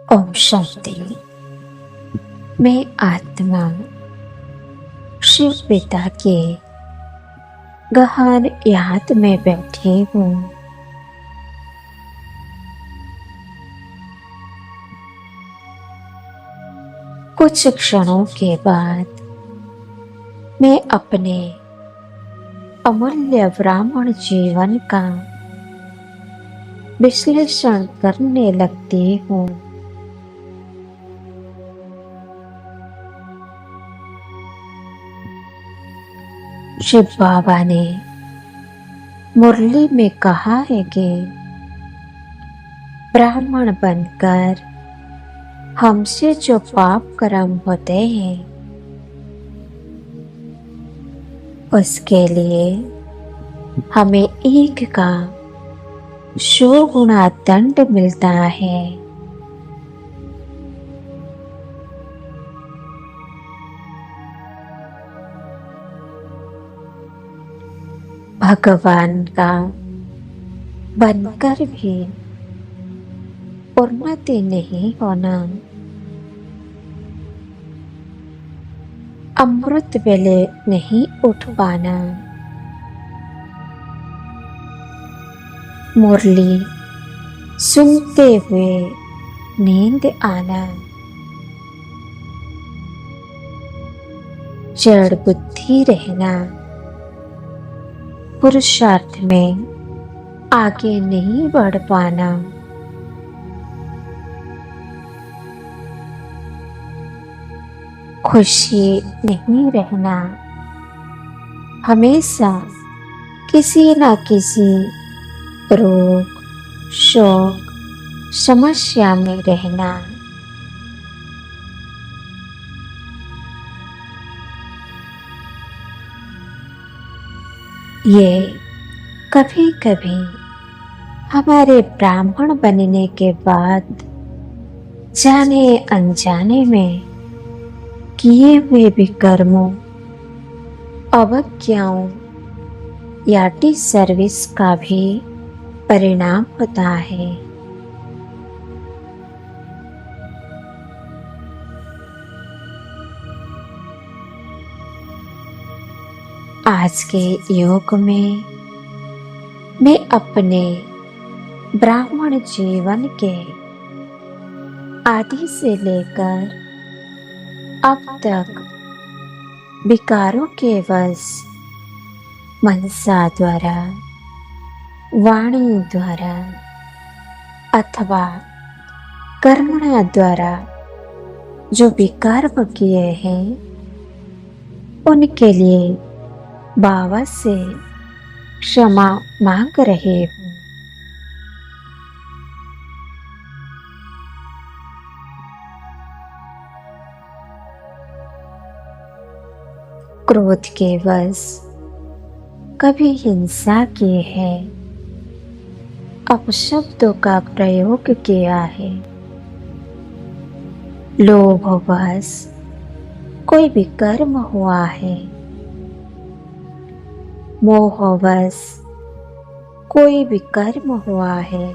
ओम शांति। मैं आत्मा शिव पिता के गहन याद में बैठी हूँ। कुछ क्षणों के बाद मैं अपने अमूल्य ब्राह्मण जीवन का विश्लेषण करने लगती हूँ। शिव बाबा ने मुरली में कहा है कि ब्राह्मण बनकर हमसे जो पाप कर्म होते हैं उसके लिए हमें एक का 100 गुना दंड मिलता है। भगवान का बनकर भी उन्नति नहीं होना, अमृत वेले नहीं उठ पाना, मुरली सुनते हुए नींद आना, जड़ बुद्धि रहना, पुरुषार्थ में आगे नहीं बढ़ पाना, खुशी नहीं रहना, हमेशा किसी न किसी रोग, शोक, समस्या में रहना, ये कभी कभी हमारे ब्राह्मण बनने के बाद जाने अनजाने में किए हुए भी कर्मों, अवज्ञाओं या डिसर्विस का भी परिणाम होता है। आज के युग में मैं अपने ब्राह्मण जीवन के आदि से लेकर अब तक विकारों के वश मनसा द्वारा, वाणी द्वारा अथवा कर्मणा द्वारा जो विकार किए हैं उनके लिए बाबा से क्षमा मांग रहे हूँ। क्रोध के वश कभी हिंसा की है, अपशब्दों का प्रयोग किया है, लोभवश कोई विकर्म हुआ है, मोहवश कोई विकर्म हुआ है,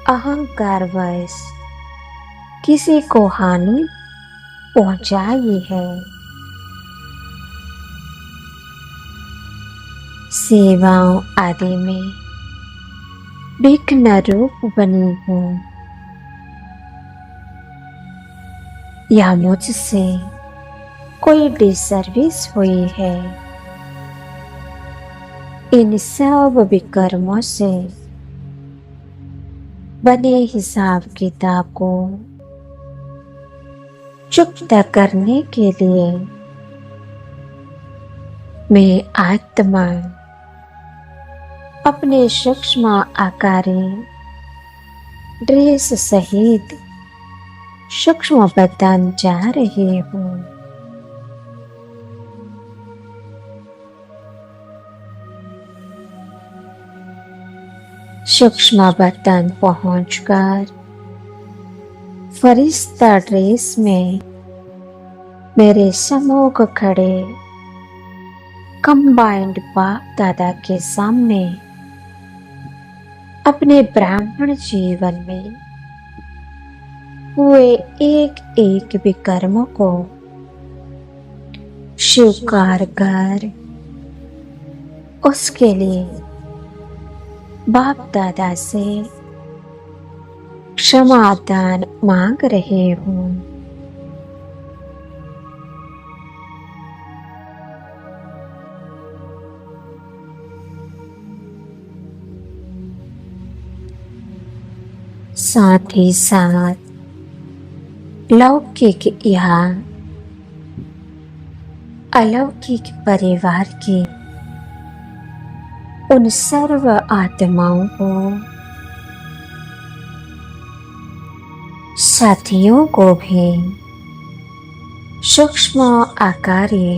अहंकारवश किसी को हानि पहुंचाई है, सेवाओं आदि में विघ्न रूप बनी हूँ या मुझसे कोई डिसर्विस हुई है, इन सब विकर्मों से बने हिसाब किताब को चुकता करने के लिए मैं आत्मा अपने सूक्ष्म आकारी ड्रेस सहित सूक्ष्म बदन जा रही हूँ। सूक्ष्म बदन पहुंचकर फरिश्ता ड्रेस में मेरे सम्मुख खड़े कंबाइंड बाप दादा के सामने अपने ब्राह्मण जीवन में हुए एक एक विकर्म को स्वीकार कर उसके लिए बाप दादा से क्षमादान मांग रहे हूँ। साथ ही साथ लौकिक या अलौकिक परिवार की उन सर्व आत्माओं को, साथियों को भी सूक्ष्म आकारीय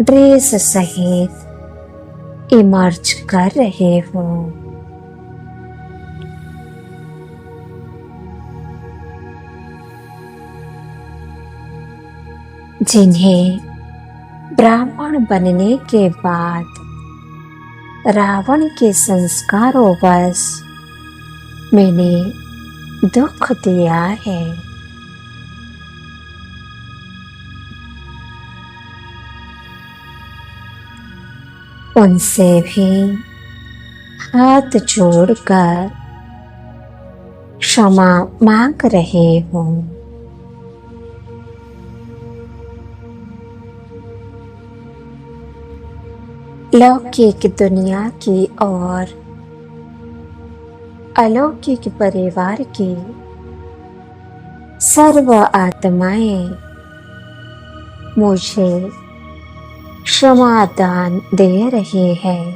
ड्रेस सहित इमर्ज कर रहे हो। जिन्हें ब्राह्मण बनने के बाद रावण के संस्कारों बस मैंने दुख दिया है, उनसे भी हाथ जोड़कर क्षमा मांग रहे हूँ। लौकिक दुनिया की और अलौकिक परिवार की सर्व आत्माएं मुझे क्षमादान दे रहे हैं।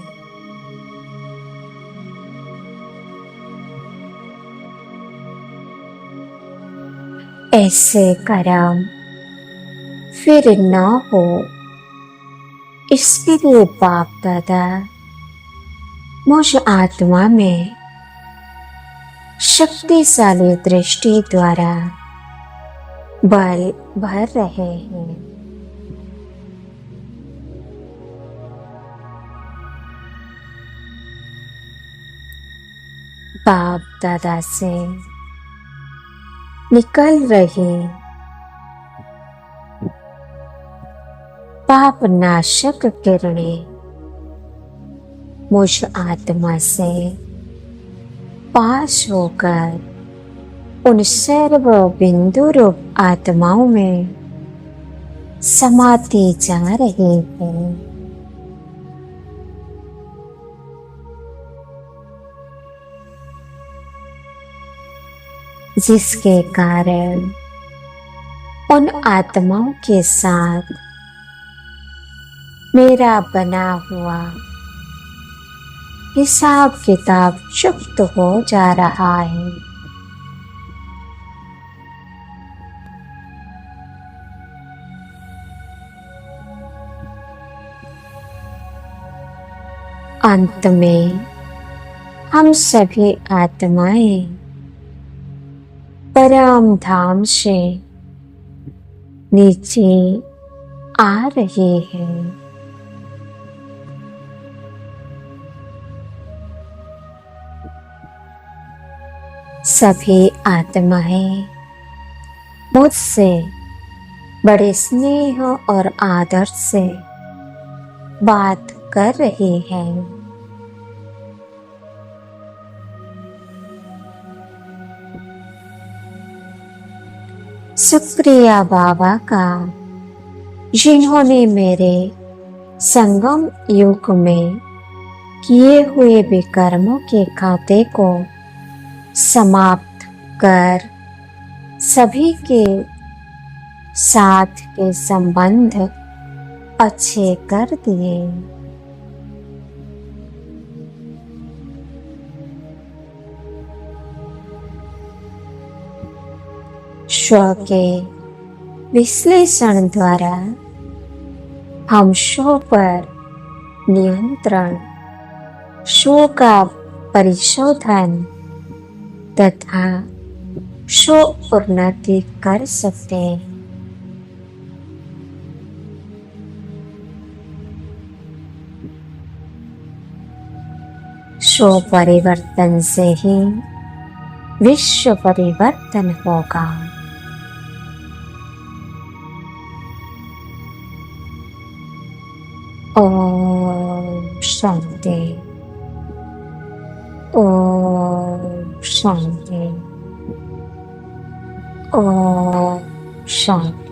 ऐसे कर्म फिर न हो, इसके लिए बाप दादा मुझ आत्मा में शक्तिशाली दृष्टि द्वारा बल भर रहे हैं। बाप दादा से निकल रही पाप नाशक किरणें मुझ आत्मा से पास होकर उन सर्व बिंदु रूप आत्माओं में समाती जा रही है। जिसके कारण उन आत्माओं के साथ मेरा बना हुआ हिसाब किताब चुप्त हो जा रहा है। अंत में हम सभी आत्माएं परम धाम से नीचे आ रही हैं। सभी आत्माएं मुझसे बड़े स्नेह और आदर से बात कर रही हैं। शुक्रिया बाबा का, जिन्होंने मेरे संगम युग में किए हुए विकर्मों के खाते को समाप्त कर सभी के साथ के संबंध अच्छे कर दिए। स्व के विश्लेषण द्वारा हम स्व पर नियंत्रण, स्व का परिशोधन तथा स्व उन्नति कर सकते हैं। स्व परिवर्तन से ही विश्व परिवर्तन होगा। ओम शांति। ओम शांति। ओम शांति।